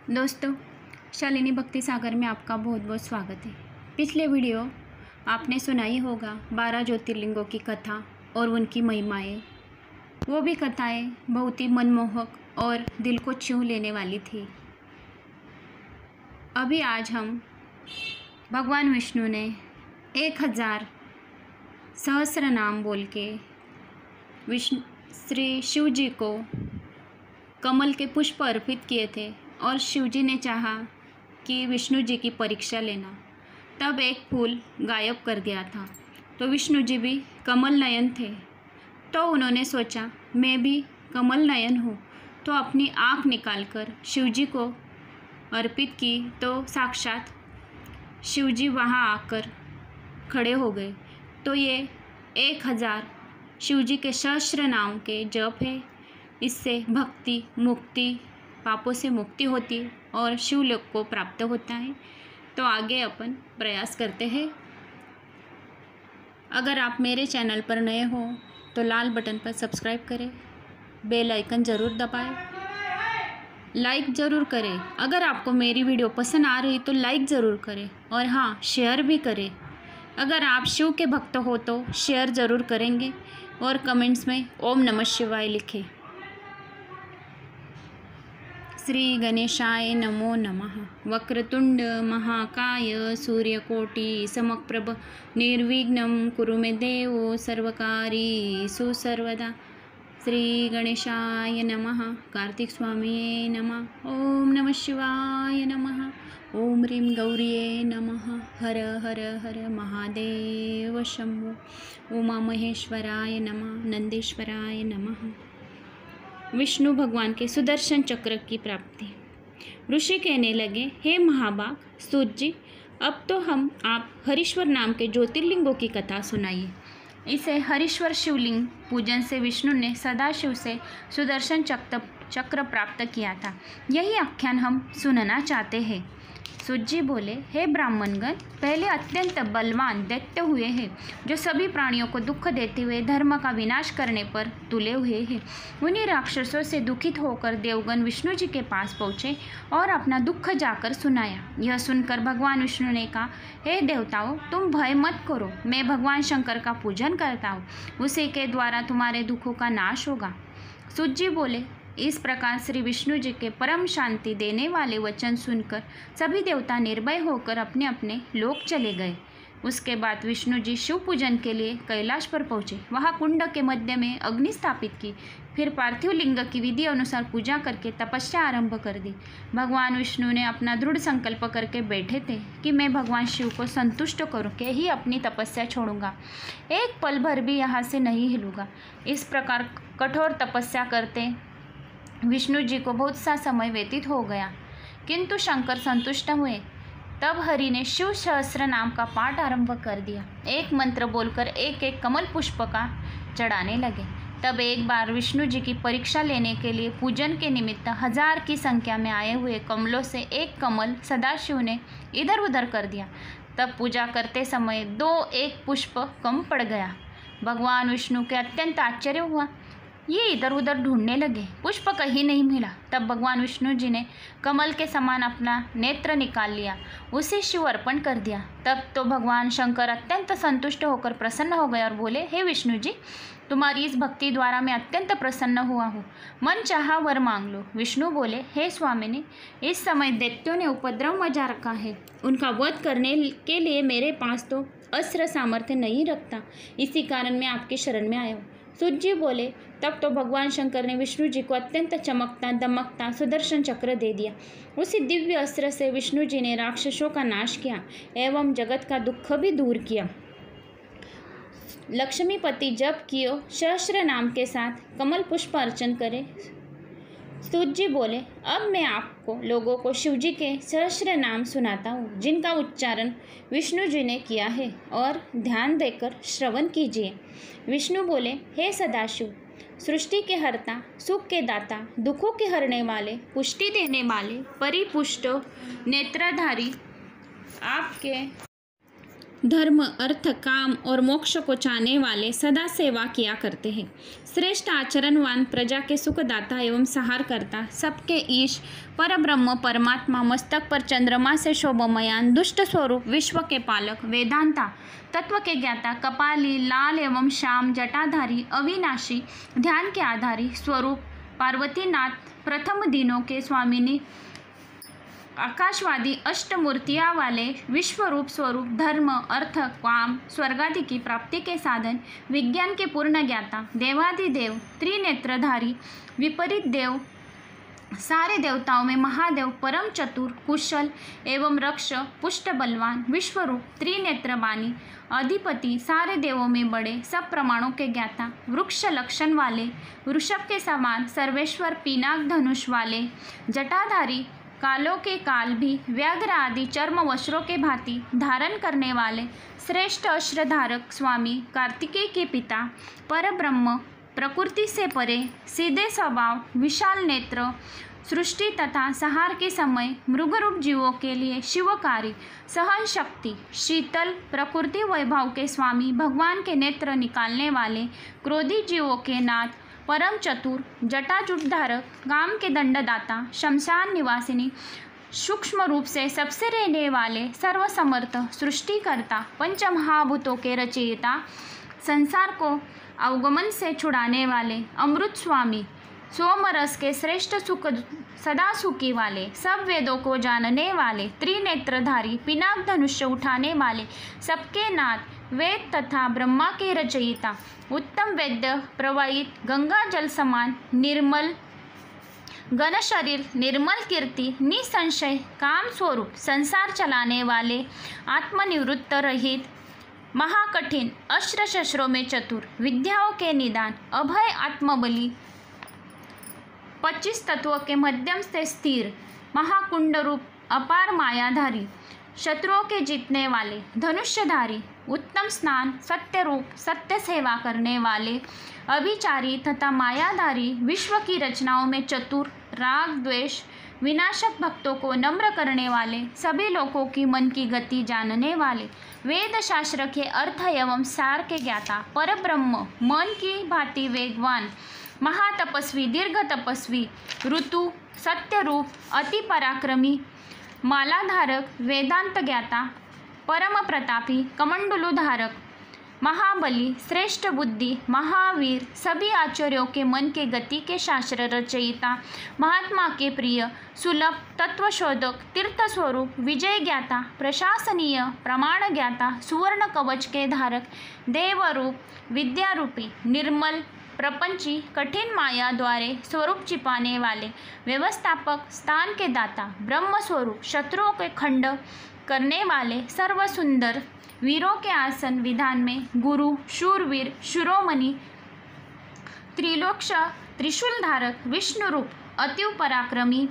दोस्तों, शालिनी भक्ति सागर में आपका बहुत बहुत स्वागत है। पिछले वीडियो आपने सुना ही होगा 12 ज्योतिर्लिंगों की कथा और उनकी महिमाएं। वो भी कथाएं बहुत ही मनमोहक और दिल को छू लेने वाली थी। अभी आज हम भगवान विष्णु ने 1000 सहस्र नाम बोल के श्री शिव जी को कमल के पुष्प अर्पित किए थे और शिव जी ने चाहा कि विष्णु जी की परीक्षा लेना। तब एक फूल गायब कर गया था, तो विष्णु जी भी कमल नयन थे। तो उन्होंने सोचा मैं भी कमल नयन हूँ, तो अपनी आँख निकालकर शिव जी को अर्पित की, तो साक्षात शिव जी वहाँ आकर खड़े हो गए। तो ये 1000 शिव जी के सहस्र नाम के जप है। इससे भक्ति, मुक्ति, पापों से मुक्ति होती है और शिवलोक को प्राप्त होता है। तो आगे अपन प्रयास करते हैं। अगर आप मेरे चैनल पर नए हो तो लाल बटन पर सब्सक्राइब करें, बेल आइकन ज़रूर दबाएं, लाइक ज़रूर करें। अगर आपको मेरी वीडियो पसंद आ रही तो लाइक ज़रूर करें और हाँ, शेयर भी करें। अगर आप शिव के भक्त हो तो शेयर ज़रूर करेंगे और कमेंट्स में ओम नमः शिवाय लिखें। श्री गणेशाय नमो नमः। वक्रतुंड महाकाय सूर्यकोटि समप्रभ निर्विघ्नं कुरु मे देव सर्वकार्येषु सर्वदा। श्री गणेशाय नमः। कार्तिक स्वामी नमः। ओम नमः शिवाय नमः। ओम ह्रीं गौरिये नमः। हर हर हर महादेव शंभो। उमा महेश्वराय नमः। नंदेश्वराय नमः। विष्णु भगवान के सुदर्शन चक्र की प्राप्ति। ऋषि कहने लगे, हे महाभाग सूत जी, अब तो हम आप हरीश्वर नाम के ज्योतिर्लिंगों की कथा सुनाइए। इसे हरीश्वर शिवलिंग पूजन से विष्णु ने सदाशिव से सुदर्शन चक्र प्राप्त किया था। यही आख्यान हम सुनना चाहते हैं। सूत जी बोले, हे ब्राह्मणगण, पहले अत्यंत बलवान दैत्य हुए हैं, जो सभी प्राणियों को दुख देते हुए धर्म का विनाश करने पर तुले हुए हैं। उन्हीं राक्षसों से दुखित होकर देवगण विष्णु जी के पास पहुँचे और अपना दुख जाकर सुनाया। यह सुनकर भगवान विष्णु ने कहा, हे देवताओं, तुम भय मत करो, मैं भगवान शंकर का पूजन करता हूँ, उसी के द्वारा तुम्हारे दुखों का नाश होगा। सूत जी बोले, इस प्रकार श्री विष्णु जी के परम शांति देने वाले वचन सुनकर सभी देवता निर्भय होकर अपने अपने लोक चले गए। उसके बाद विष्णु जी शिव पूजन के लिए कैलाश पर पहुँचे। वहाँ कुंड के मध्य में अग्नि स्थापित की, फिर पार्थिव लिंग की विधि अनुसार पूजा करके तपस्या आरंभ कर दी। भगवान विष्णु ने अपना दृढ़ संकल्प करके बैठे थे कि मैं भगवान शिव को संतुष्ट करके ही अपनी तपस्या छोड़ूंगा, एक पल भर भी यहाँ से नहीं हिलूंगा। इस प्रकार कठोर तपस्या करते विष्णु जी को बहुत सा समय व्यतीत हो गया, किंतु शंकर संतुष्ट हुए। तब हरि ने शिव सहस्र नाम का पाठ आरंभ कर दिया। एक मंत्र बोलकर एक एक कमल पुष्प का चढ़ाने लगे। तब एक बार विष्णु जी की परीक्षा लेने के लिए पूजन के निमित्त 1000 की संख्या में आए हुए कमलों से एक कमल सदाशिव ने इधर उधर कर दिया। तब पूजा करते समय 1 पुष्प कम पड़ गया। भगवान विष्णु के अत्यंत आश्चर्य हुआ। ये इधर उधर ढूंढने लगे, पुष्प कहीं नहीं मिला। तब भगवान विष्णु जी ने कमल के समान अपना नेत्र निकाल लिया, उसे शिव अर्पण कर दिया। तब तो भगवान शंकर अत्यंत संतुष्ट होकर प्रसन्न हो गए और बोले, हे विष्णु जी, तुम्हारी इस भक्ति द्वारा मैं अत्यंत प्रसन्न हुआ हूँ, मन चाहा वर मांग लो। विष्णु बोले, हे स्वामिनी, इस समय दैत्यों ने उपद्रव मचा रखा है, उनका वध करने के लिए मेरे पास तो अस्त्र सामर्थ्य नहीं रखता, इसी कारण मैं आपके शरण में आया हूँ। सूत जी बोले, तब तो भगवान शंकर ने विष्णु जी को अत्यंत चमकता दमकता सुदर्शन चक्र दे दिया। उसी दिव्य अस्त्र से विष्णु जी ने राक्षसों का नाश किया एवं जगत का दुख भी दूर किया। लक्ष्मीपति जप कियो सहस्र नाम के साथ कमल पुष्प अर्चन करे। सूत जी बोले, अब मैं आपको लोगों को शिव जी के सहस्र नाम सुनाता हूँ, जिनका उच्चारण विष्णु जी ने किया है, और ध्यान देकर श्रवण कीजिए। विष्णु बोले, हे सदाशिव, सृष्टि के हर्ता, सुख के दाता, दुखों के हरने वाले, पुष्टि देने वाले, परिपुष्ट नेत्रधारी, आपके धर्म, अर्थ, काम और मोक्ष को चाहने वाले सदा सेवा किया करते हैं। श्रेष्ठ आचरणवान, प्रजा के सुखदाता एवं सहार करता, सबके ईश, परब्रह्म परमात्मा, मस्तक पर चंद्रमा से शोभमयान, दुष्ट स्वरूप, विश्व के पालक, वेदांता, तत्व के ज्ञाता, कपाली, लाल एवं श्याम, जटाधारी, अविनाशी, ध्यान के आधारी स्वरूप, पार्वतीनाथ, प्रथम दिनों के स्वामिनी, आकाशवादी, अष्टमूर्तियाँ वाले, विश्वरूप स्वरूप, धर्म, अर्थ, काम, स्वर्गादि की प्राप्ति के साधन, विज्ञान के पूर्ण ज्ञाता, देवादिदेव, त्रिनेत्रधारी, विपरीत देव, सारे देवताओं में महादेव, परम चतुर, कुशल एवं रक्ष, पुष्ट बलवान, विश्वरूप, त्रिनेत्र बानी, अधिपति, सारे देवों में बड़े, सब प्रमाणों के ज्ञाता, वृक्ष लक्षण वाले, वृषभ के समान, सर्वेश्वर, पिनाक धनुष वाले, जटाधारी, कालों के काल भी, व्याघ्र आदि चर्म वस्त्रों के भांति धारण करने वाले, श्रेष्ठ अश्रधारक स्वामी, कार्तिकेय के पिता, परब्रह्म, प्रकृति से परे, सीधे स्वभाव, विशाल नेत्र, सृष्टि तथा संहार के समय मृगरूप जीवों के लिए शिवकारी, सहन शक्ति, शीतल, प्रकृति वैभव के स्वामी, भगवान के नेत्र निकालने वाले, क्रोधी जीवों के नाथ, परम चतुर, जटाजुटधारक, काम के दंडदाता, शमशान निवासिनी, सूक्ष्म रूप से सबसे रहने वाले, सर्वसमर्थ, सृष्टिकर्ता, पंचमहाभूतों के रचयिता, संसार को अवगमन से छुड़ाने वाले, अमृत स्वामी, सोमरस के श्रेष्ठ सुख, सदा सुखी वाले, सब वेदों को जानने वाले, त्रिनेत्रधारी, पिनाक धनुष्य उठाने वाले, सबके नाथ, वेद तथा ब्रह्मा के रचयिता, उत्तम वैद्य, प्रवाहित गंगा जल समान, निर्मल घन शरीर, निर्मल कीर्ति, निसंशय काम स्वरूप, संसार चलाने वाले, आत्मनिवृत्त रहित, महाकठिन, अस्त्र शस्त्रों में चतुर, विद्याओं के निदान, अभय आत्मबली, 25 तत्वों के मध्यम से स्थिर, महाकुंड रूप, अपार मायाधारी, शत्रुओं के जीतने वाले, धनुष्यधारी, उत्तम स्नान, सत्य रूप, सत्य सेवा करने वाले, अभिचारी तथा मायाधारी, विश्व की रचनाओं में चतुर, राग द्वेष विनाशक, भक्तों को नम्र करने वाले, सभी लोगों की मन की गति जानने वाले, वेद शास्त्र के अर्थ एवं सार के ज्ञाता, परब्रह्म, मन की भांति वेगवान, महातपस्वी, दीर्घ तपस्वी, ऋतु, सत्य रूप, अति पराक्रमी, मालाधारक, वेदांत ज्ञाता, परम प्रतापी, कमंडलु धारक, महाबली, श्रेष्ठ बुद्धि, महावीर, सभी आचार्यों के मन के गति के शास्त्र रचयिता, महात्मा के प्रिय, सुलभ, तत्वशोधक, तीर्थ स्वरूप, विजय ज्ञाता, प्रशासनीय, प्रमाण ज्ञाता, सुवर्ण कवच के धारक, देवरूप, विद्यारूपी, निर्मल, प्रपंची, कठिन माया द्वारे स्वरूप छिपाने वाले, व्यवस्थापक, स्थान के दाता, ब्रह्म स्वरूप, शत्रुओं के खंड करने वाले, सर्व सुंदर, वीरों के आसन विधान में, गुरु, शूरवीर, शिरोमणि, त्रिलोक्ष, त्रिशूल धारक, विष्णु रूप, अतिव पराक्रमी,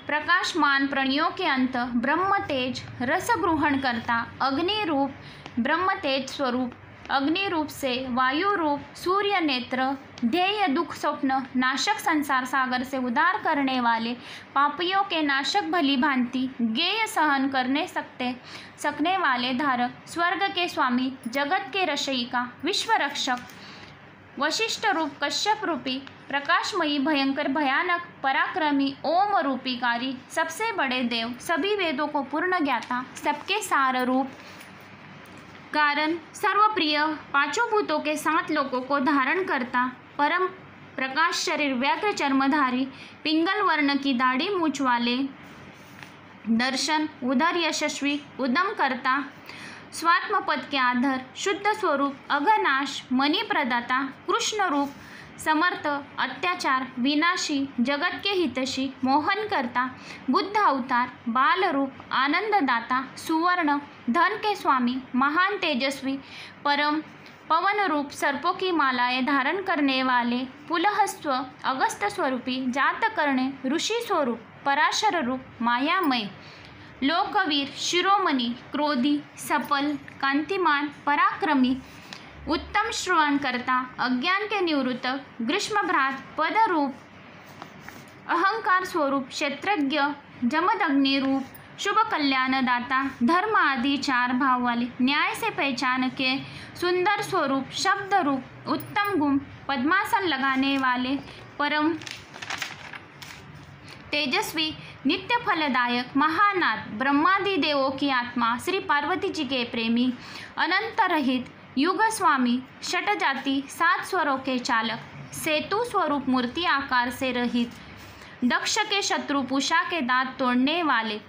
प्रकाशमान, प्रणियों के अंत, ब्रह्म तेज, रस ग्रहण करता, अग्नि रूप, ब्रह्म तेज स्वरूप, अग्नि रूप से, वायु रूप, सूर्य नेत्र, ध्येय, दुख स्वप्न नाशक, संसार सागर से उद्धार करने वाले, पापियों के नाशक, भली भांति ज्ञेय, सहन करने सकने वाले धारक, स्वर्ग के स्वामी, जगत के रचयिता, विश्व रक्षक, वशिष्ठ रूप, कश्यप रूपी, प्रकाशमयी, भयंकर, भयानक, पराक्रमी, ओम रूपीकारी, सबसे बड़े देव, सभी वेदों को पूर्ण ज्ञाता, सबके सार रूप, कारण, सर्वप्रिय, पांचों भूतों के 7 लोकों को धारण करता, परम प्रकाश शरीर, व्याघ्र चर्मधारी, पिंगल वर्ण की दाढ़ी मूछ वाले, दर्शन, उदर यशस्वी, उदम करता, स्वात्म पद के आधर, शुद्ध स्वरूप, अघनाश, मणि प्रदाता, कृष्ण रूप, समर्थ, अत्याचार, विनाशी, जगत के हितशी, मोहन करता, बुद्ध अवतार, बाल रूप, आनंददाता, सुवर्ण, धन के स्वामी, महान तेजस्वी, परम पवन रूप, सर्पों की मालाएं धारण करने वाले, पुलहस्व, अगस्त स्वरूपी, जात करणे, ऋषि स्वरूप, पराशर रूप, मायामय, लोकवीर, शिरोमणि, क्रोधी, सफल, कांतिमान, पराक्रमी, उत्तम श्रवणकर्ता, अज्ञान के निवृत्त, ग्रीष्मभ्रात, पदरूप, अहंकार स्वरूप, क्षेत्रज्ञ, जमदग्नि रूप, शुभ कल्याण दाता, धर्म आदि 4 भाव वाले, न्याय से पहचान के सुंदर स्वरूप, शब्द रूप, उत्तम गुण, पद्मासन लगाने वाले, परम तेजस्वी, नित्य फलदायक, महानाथ, ब्रह्मादि देवों की आत्मा, श्री पार्वती जी के प्रेमी, अनंत रहित, युग स्वामी, षट जाति, 7 स्वरों के चालक, सेतु स्वरूप मूर्ति आकार से रहित, दक्ष के शत्रु, पूषा के दांत तोड़ने वाले,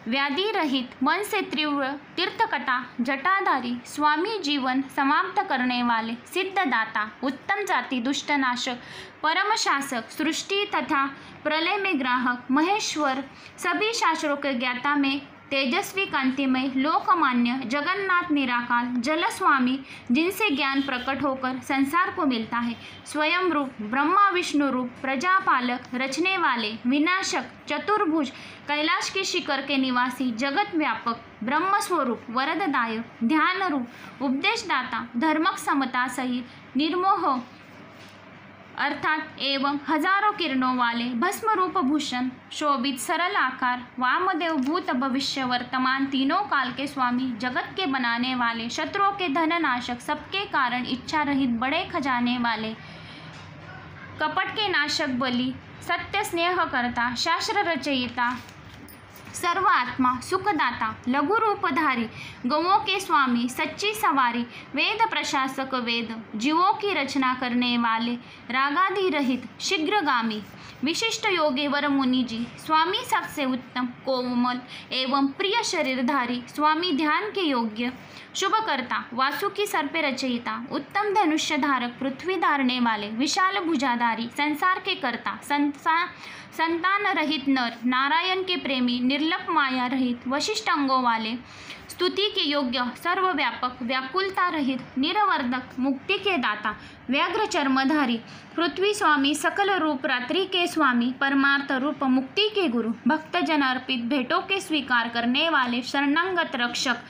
व्याधि रहित, मन से तीव्र तीर्थकथा, जटाधारी, स्वामी, जीवन समाप्त करने वाले, सिद्धदाता, उत्तम जाति, दुष्टनाशक, परम शासक, सृष्टि तथा प्रलय में ग्राहक, महेश्वर, सभी शास्त्रों के ज्ञाता में तेजस्वी, कांतिमय, लोकमान्य, जगन्नाथ, निराकार, जलस्वामी, जिनसे ज्ञान प्रकट होकर संसार को मिलता है, स्वयं रूप, ब्रह्मा विष्णु रूप, प्रजापालक, रचने वाले, विनाशक, चतुर्भुज, कैलाश के शिखर के निवासी, जगत व्यापक, ब्रह्म स्वरूप, वरददायक, ध्यान रूप, उपदेशदाता, धर्मक समता सहित, निर्मोह अर्थात एवं हजारों किरणों वाले, भस्म रूप भूषण शोभित, सरल आकार, वामदेव, भूत भविष्य वर्तमान, तीनों काल के स्वामी, जगत के बनाने वाले, शत्रुओं के धननाशक, सबके कारण, इच्छा रहित, बड़े खजाने वाले, कपट के नाशक, बलि, सत्य स्नेह करता, शास्त्र रचयिता, सर्व आत्मा, सुखदाता, लघु रूपधारी, गौओं के स्वामी, सच्ची सवारी, वेद प्रशासक, वेद जीवों की रचना करने वाले, रागादि रहित, शीघ्रगामी, विशिष्ट योगी वर मुनि जी, स्वामी सबसे उत्तम, कोमल एवं प्रिय शरीरधारी, स्वामी ध्यान के योग्य, शुभकर्ता, वासुकी सर्प रचयिता, उत्तम धनुष्य धारक, पृथ्वी धारने वाले, विशाल भुजाधारी, संसार के कर्ता, संतान रहित नर, नारायण के प्रेमी, निर्लप माया रहित, वशिष्ठ अंगों वाले, स्तुति के योग्य, सर्वव्यापक, व्याकुलता रहित, निरवर्धक, मुक्ति के दाता, व्याघ्र चर्मधारी, पृथ्वी स्वामी, सकल रूप, रात्रि के स्वामी, परमार्थ रूप, मुक्ति के गुरु, भक्तजन अर्पित भेंटों के स्वीकार करने वाले, शरणागत रक्षक,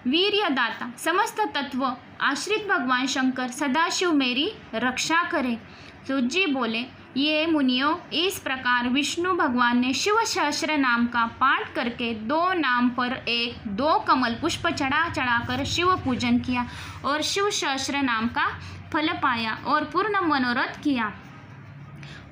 वीर्यदाता, समस्त तत्व आश्रित भगवान शंकर, सदाशिव मेरी रक्षा करे। सूत जी बोले, ये मुनियों, इस प्रकार विष्णु भगवान ने शिव सहस्र नाम का पाठ करके 2 नाम पर 2 कमल पुष्प चढ़ाकर शिव पूजन किया और शिव सहस्र नाम का फल पाया और पूर्ण मनोरथ किया।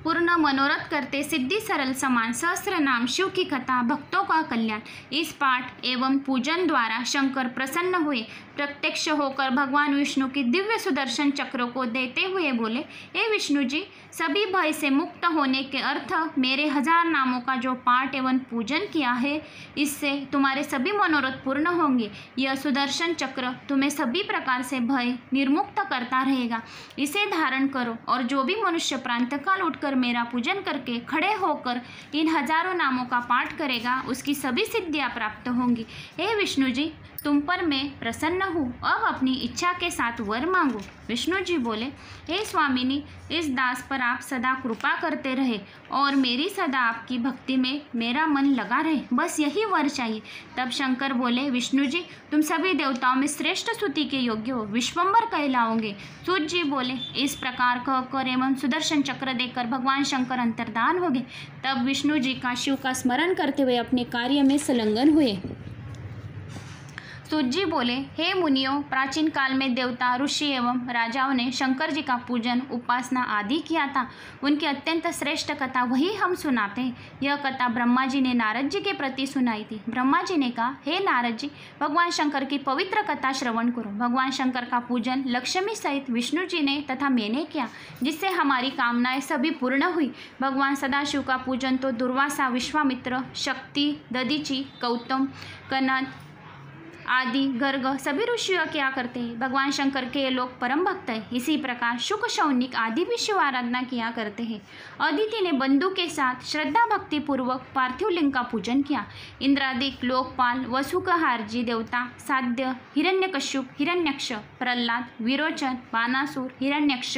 पूर्ण मनोरथ करते सिद्धि सरल समान सहस्र नाम, शिव की कथा, भक्तों का कल्याण। इस पाठ एवं पूजन द्वारा शंकर प्रसन्न हुए। प्रत्यक्ष होकर भगवान विष्णु की दिव्य सुदर्शन चक्र को देते हुए बोले, हे विष्णु जी, सभी भय से मुक्त होने के अर्थ मेरे 1000 नामों का जो पाठ एवं पूजन किया है, इससे तुम्हारे सभी मनोरथ पूर्ण होंगे। यह सुदर्शन चक्र तुम्हें सभी प्रकार से भय निर्मुक्त करता रहेगा। इसे धारण करो और जो भी मनुष्य प्रातःकाल उठकर मेरा पूजन करके खड़े होकर इन 1000 नामों का पाठ करेगा, उसकी सभी सिद्धियां प्राप्त होंगी। हे विष्णु जी, तुम पर मैं प्रसन्न हूँ, अब अपनी इच्छा के साथ वर मांगो। विष्णु जी बोले, हे स्वामिनी, इस दास पर आप सदा कृपा करते रहे और मेरी सदा आपकी भक्ति में मेरा मन लगा रहे, बस यही वर चाहिए। तब शंकर बोले, विष्णु जी, तुम सभी देवताओं में श्रेष्ठ स्तुति के योग्य हो, विश्वम्भर कहलाओगे। सूत जी बोले, इस प्रकार कहकर एवं सुदर्शन चक्र देकर भगवान शंकर अंतर्धान हो गए। तब विष्णु जी का शिव का स्मरण करते हुए अपने कार्य में संलग्न हुए। सूत जी बोले, हे मुनियों, प्राचीन काल में देवता, ऋषि एवं राजाओं ने शंकर जी का पूजन, उपासना आदि किया था। उनकी अत्यंत श्रेष्ठ कथा वही हम सुनाते हैं। यह कथा ब्रह्मा जी ने नारद जी के प्रति सुनाई थी। ब्रह्मा जी ने कहा, हे नारद जी, भगवान शंकर की पवित्र कथा श्रवण करो। भगवान शंकर का पूजन लक्ष्मी सहित विष्णु जी ने तथा मैंने किया, जिससे हमारी कामनाएं सभी पूर्ण हुई। भगवान सदाशिव का पूजन तो दुर्वासा, विश्वामित्र, शक्ति, दधीचि, गौतम, कनद आदि गर्ग सभी ऋषियों क्या करते हैं। भगवान शंकर के ये लोग परम भक्त हैं। इसी प्रकार शुक, शौनिक आदि भी शिव आराधना किया करते हैं। अदिति ने बंधु के साथ श्रद्धा भक्ति पूर्वक पार्थिव लिंग का पूजन किया। इंद्रादिक, लोकपाल, वसुकहार जी देवता, साध्य, हिरण्यकश्यप, हिरण्यक्ष, प्रहलाद, विरोचन, बानासुर, हिरण्यक्ष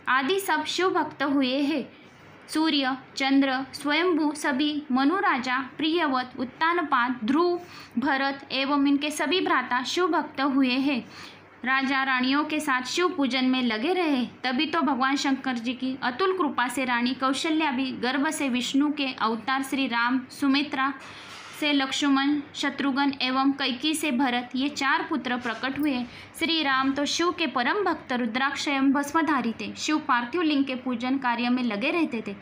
आदि सब शिव भक्त हुए हैं। सूर्य, चंद्र, स्वयंभू सभी, मनु राजा, प्रियवत, उत्तानपाद, ध्रुव, भरत एवं इनके सभी भ्राता शिव भक्त हुए हैं। राजा रानियों के साथ शिव पूजन में लगे रहे, तभी तो भगवान शंकर जी की अतुल कृपा से रानी कौशल्या भी गर्भ से विष्णु के अवतार श्री राम, सुमित्रा, से लक्ष्मण, शत्रुघ्न एवं कैकेयी से भरत, ये 4 पुत्र प्रकट हुए। श्री राम तो शिव के परम भक्त रुद्राक्ष एवं भस्मधारी थे। शिव पार्थिव लिंग के पूजन कार्य में लगे रहते थे।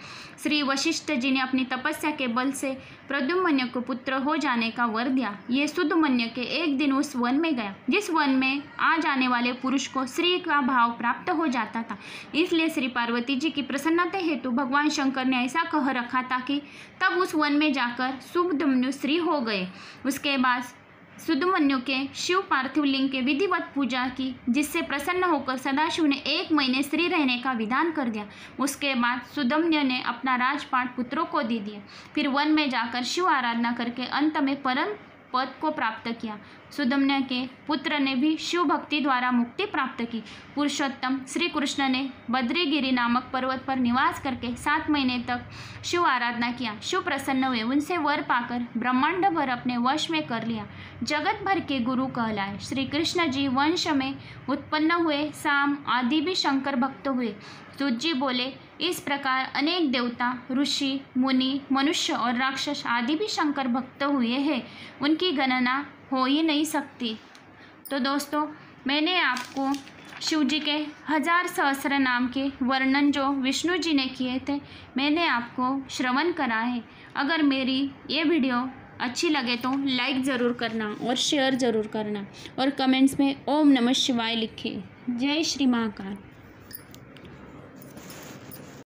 श्री वशिष्ठ जी ने अपनी तपस्या के बल से प्रद्युम्न को पुत्र हो जाने का वर दिया। ये सुदमन्य के एक दिन उस वन में गया जिस वन में आ जाने वाले पुरुष को श्री का भाव प्राप्त हो जाता था। इसलिए श्री पार्वती जी की प्रसन्नता हेतु भगवान शंकर ने ऐसा कह रखा था कि तब उस वन में जाकर सुदमन्यु श्री हो गए। उसके बाद सुदमन्यु के शिव पार्थिव लिंग के विधिवत पूजा की, जिससे प्रसन्न होकर सदाशिव ने 1 महीने स्त्री रहने का विधान कर दिया। उसके बाद सुदमन्यु ने अपना राजपाट पुत्रों को दे दिया। फिर वन में जाकर शिव आराधना करके अंत में परम पद को प्राप्त किया। सुदमन्यु के पुत्र ने भी शिव भक्ति द्वारा मुक्ति प्राप्त की। पुरुषोत्तम श्री कृष्ण ने बद्रीगिरी नामक पर्वत पर निवास करके 7 महीने तक शिव आराधना किया। शिव प्रसन्न हुए, उनसे वर पाकर ब्रह्मांड भर अपने वश में कर लिया। जगत भर के गुरु कहलाए। श्री कृष्ण जी वंश में उत्पन्न हुए। साम आदि भी शंकर भक्त हुए। सूत जी बोले, इस प्रकार अनेक देवता, ऋषि, मुनि, मनुष्य और राक्षस आदि भी शंकर भक्त हुए हैं। उनकी गणना हो ही नहीं सकती। तो दोस्तों, मैंने आपको शिव जी के 1000 सहस्र नाम के वर्णन जो विष्णु जी ने किए थे, मैंने आपको श्रवण करा है। अगर मेरी ये वीडियो अच्छी लगे तो लाइक ज़रूर करना और शेयर ज़रूर करना और कमेंट्स में ओम नमः शिवाय लिखें। जय श्री महाकाल।